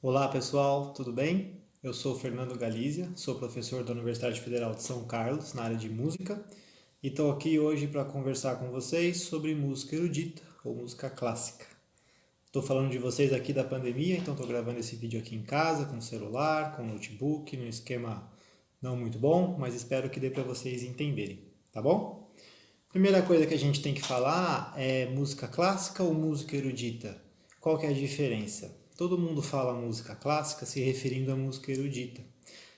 Olá pessoal, tudo bem? Eu sou Fernando Galizia, sou professor da Universidade Federal de São Carlos na área de música e estou aqui hoje para conversar com vocês sobre música erudita ou música clássica. Estou falando de vocês aqui da pandemia, então estou gravando esse vídeo aqui em casa, com celular, com notebook, num esquema não muito bom, mas espero que dê para vocês entenderem, tá bom? Primeira coisa que a gente tem que falar é música clássica ou música erudita? Qual que é a diferença? Todo mundo fala música clássica se referindo à música erudita.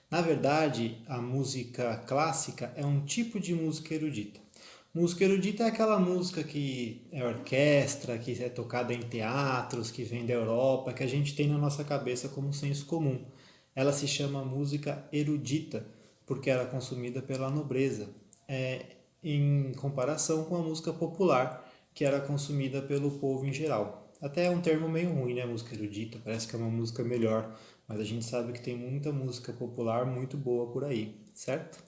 Na verdade, a música clássica é um tipo de música erudita. Música erudita é aquela música que é orquestra, que é tocada em teatros, que vem da Europa, que a gente tem na nossa cabeça como senso comum. Ela se chama música erudita porque era consumida pela nobreza, em comparação com a música popular, que era consumida pelo povo em geral. Até é um termo meio ruim, né? Música erudita, parece que é uma música melhor, mas a gente sabe que tem muita música popular muito boa por aí, certo?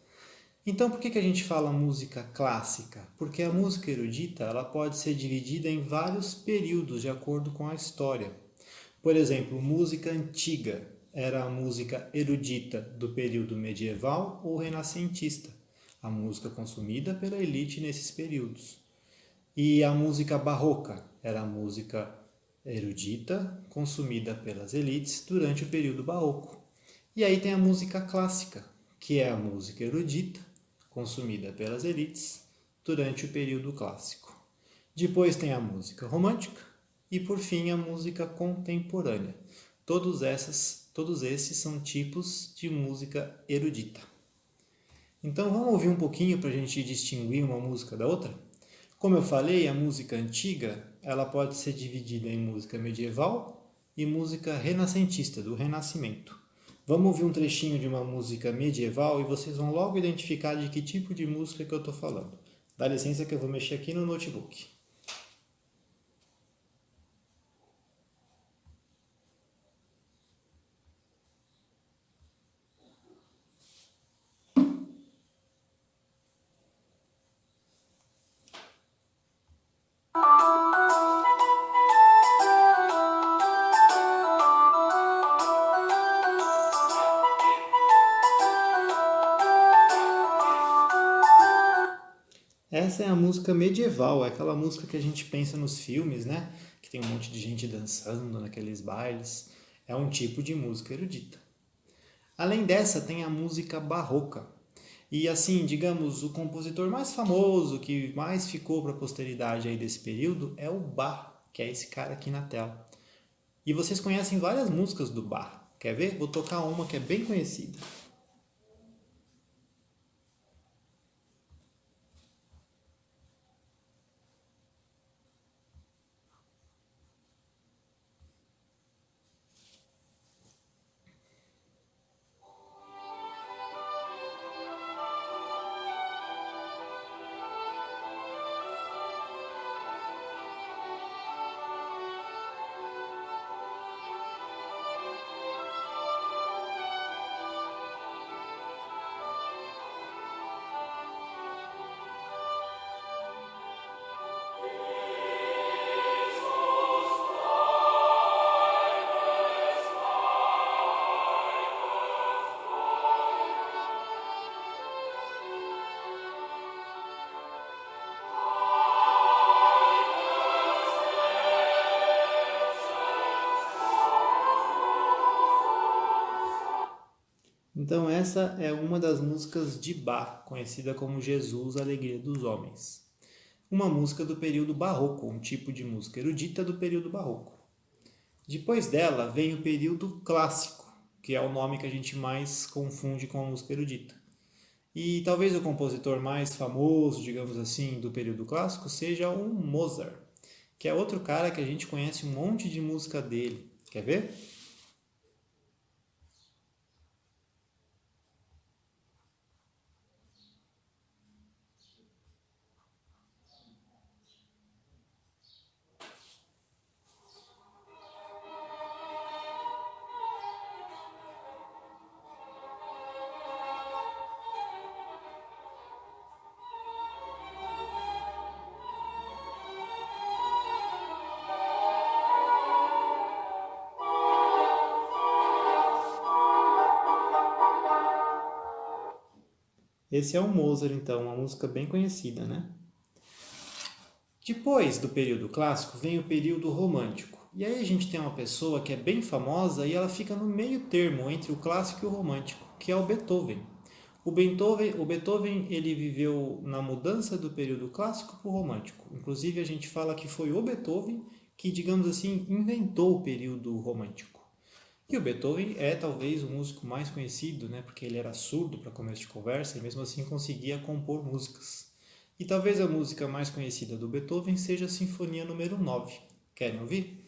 Então, por que a gente fala música clássica? Porque a música erudita ela pode ser dividida em vários períodos de acordo com a história. Por exemplo, música antiga era a música erudita do período medieval ou renascentista, a música consumida pela elite nesses períodos. E a música barroca era a música erudita consumida pelas elites durante o período barroco. E aí tem a música clássica, que é a música erudita consumida pelas elites durante o período clássico. Depois tem a música romântica e por fim a música contemporânea. Todos esses são tipos de música erudita. Então vamos ouvir um pouquinho para a gente distinguir uma música da outra? Como eu falei, a música antiga ela pode ser dividida em música medieval e música renascentista, do Renascimento. Vamos ouvir um trechinho de uma música medieval e vocês vão logo identificar de que tipo de música que eu estou falando. Dá licença que eu vou mexer aqui no notebook. Essa é a música medieval, é aquela música que a gente pensa nos filmes, né? Que tem um monte de gente dançando naqueles bailes. É um tipo de música erudita. Além dessa, tem a música barroca. E assim, digamos, o compositor mais famoso, que mais ficou para a posteridade aí desse período, é o Bach, que é esse cara aqui na tela. E vocês conhecem várias músicas do Bach. Quer ver? Vou tocar uma que é bem conhecida. Então essa é uma das músicas de Bach, conhecida como Jesus, a Alegria dos Homens. Uma música do período barroco, um tipo de música erudita do período barroco. Depois dela vem o período clássico, que é o nome que a gente mais confunde com a música erudita. E talvez o compositor mais famoso, digamos assim, do período clássico seja o Mozart, que é outro cara que a gente conhece um monte de música dele. Quer ver? Esse é o Mozart, então, uma música bem conhecida, né? Depois do período clássico vem o período romântico. E aí a gente tem uma pessoa que é bem famosa e ela fica no meio termo entre o clássico e o romântico, que é o Beethoven. O Beethoven ele viveu na mudança do período clássico para o romântico. Inclusive a gente fala que foi o Beethoven que, digamos assim, inventou o período romântico. E o Beethoven é talvez o músico mais conhecido, né? Porque ele era surdo para começo de conversa e mesmo assim conseguia compor músicas. E talvez a música mais conhecida do Beethoven seja a Sinfonia número 9. Querem ouvir?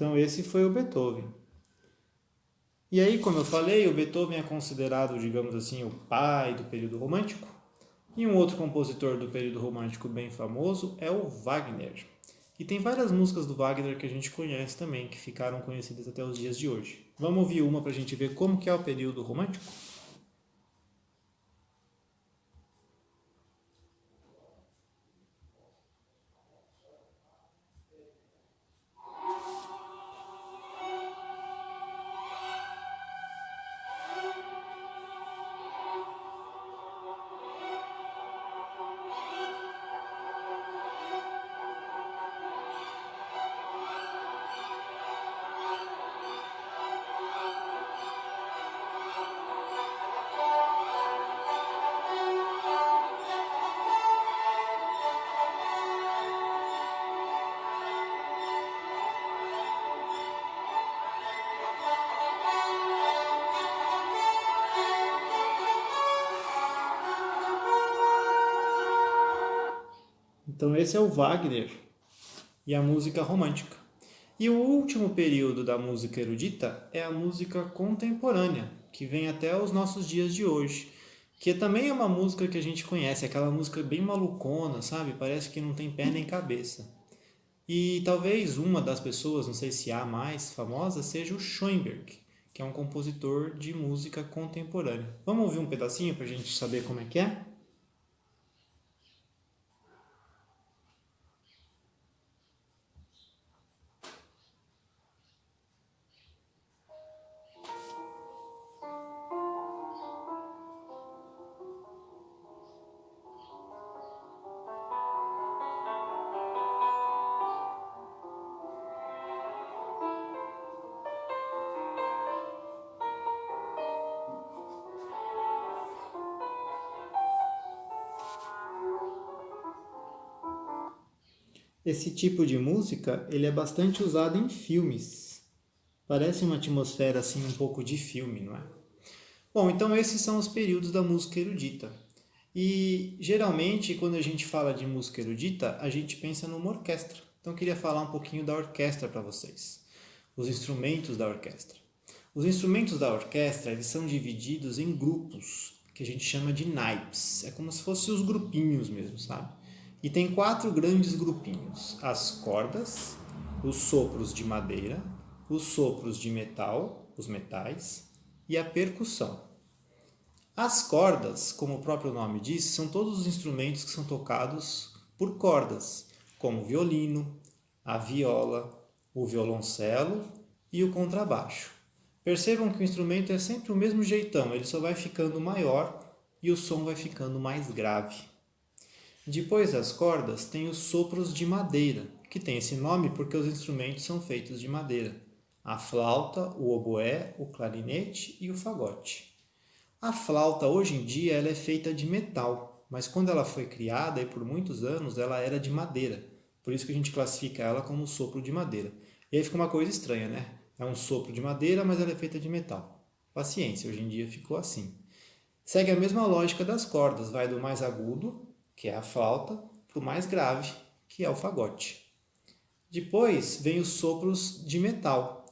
Então esse foi o Beethoven. E aí, como eu falei, o Beethoven é considerado, digamos assim, o pai do período romântico. E um outro compositor do período romântico bem famoso é o Wagner. E tem várias músicas do Wagner que a gente conhece também, que ficaram conhecidas até os dias de hoje. Vamos ouvir uma para a gente ver como que é o período romântico? Então esse é o Wagner e a música romântica. E o último período da música erudita é a música contemporânea, que vem até os nossos dias de hoje, que também é uma música que a gente conhece, aquela música bem malucona, sabe? Parece que não tem pé nem cabeça. E talvez uma das pessoas, não sei se há mais famosa, seja o Schoenberg, que é um compositor de música contemporânea. Vamos ouvir um pedacinho para a gente saber como é que é? Esse tipo de música, ele é bastante usado em filmes. Parece uma atmosfera assim um pouco de filme, não é? Bom, então esses são os períodos da música erudita. E geralmente, quando a gente fala de música erudita, a gente pensa numa orquestra. Então eu queria falar um pouquinho da orquestra para vocês. Os instrumentos da orquestra. Os instrumentos da orquestra, eles são divididos em grupos, que a gente chama de naipes. É como se fossem os grupinhos mesmo, sabe? E tem quatro grandes grupinhos: as cordas, os sopros de madeira, os sopros de metal, os metais, e a percussão. As cordas, como o próprio nome diz, são todos os instrumentos que são tocados por cordas, como o violino, a viola, o violoncelo e o contrabaixo. Percebam que o instrumento é sempre o mesmo jeitão, ele só vai ficando maior e o som vai ficando mais grave. Depois das cordas, tem os sopros de madeira, que tem esse nome porque os instrumentos são feitos de madeira: a flauta, o oboé, o clarinete e o fagote. A flauta hoje em dia ela é feita de metal, mas quando ela foi criada e por muitos anos ela era de madeira. Por isso que a gente classifica ela como sopro de madeira. E aí fica uma coisa estranha, né? É um sopro de madeira, mas ela é feita de metal. Paciência, hoje em dia ficou assim. Segue a mesma lógica das cordas, vai do mais agudo, que é a flauta, para o mais grave, que é o fagote. Depois vem os sopros de metal,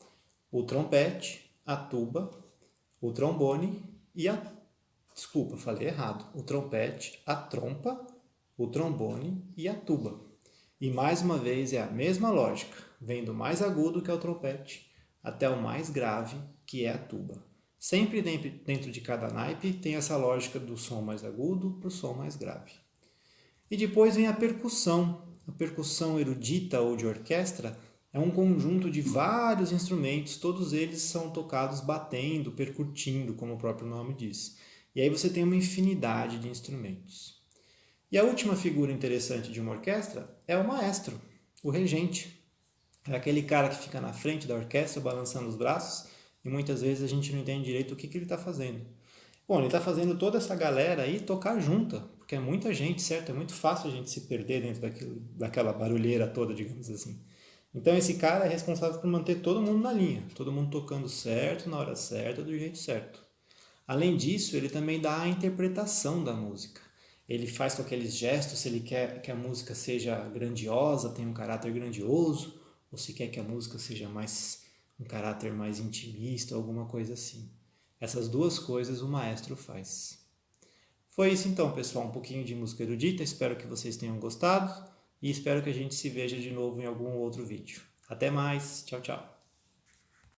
o trompete, a tuba, o trombone e a... Desculpa, falei errado. O trompete, a trompa, o trombone e a tuba. E mais uma vez é a mesma lógica, vem do mais agudo, que é o trompete, até o mais grave, que é a tuba. Sempre dentro de cada naipe tem essa lógica do som mais agudo para o som mais grave. E depois vem a percussão. A percussão erudita ou de orquestra é um conjunto de vários instrumentos, todos eles são tocados batendo, percutindo, como o próprio nome diz. E aí você tem uma infinidade de instrumentos. E a última figura interessante de uma orquestra é o maestro, o regente. É aquele cara que fica na frente da orquestra balançando os braços e muitas vezes a gente não entende direito o que ele está fazendo. Bom, ele está fazendo toda essa galera aí tocar junta, porque é muita gente, certo? É muito fácil a gente se perder dentro daquela barulheira toda, digamos assim. Então esse cara é responsável por manter todo mundo na linha, todo mundo tocando certo, na hora certa, do jeito certo. Além disso, ele também dá a interpretação da música. Ele faz com aqueles gestos, se ele quer que a música seja grandiosa, tenha um caráter grandioso, ou se quer que a música seja mais um caráter mais intimista, alguma coisa assim. Essas duas coisas o maestro faz. Foi isso então, pessoal, um pouquinho de música erudita, espero que vocês tenham gostado e espero que a gente se veja de novo em algum outro vídeo. Até mais, tchau, tchau!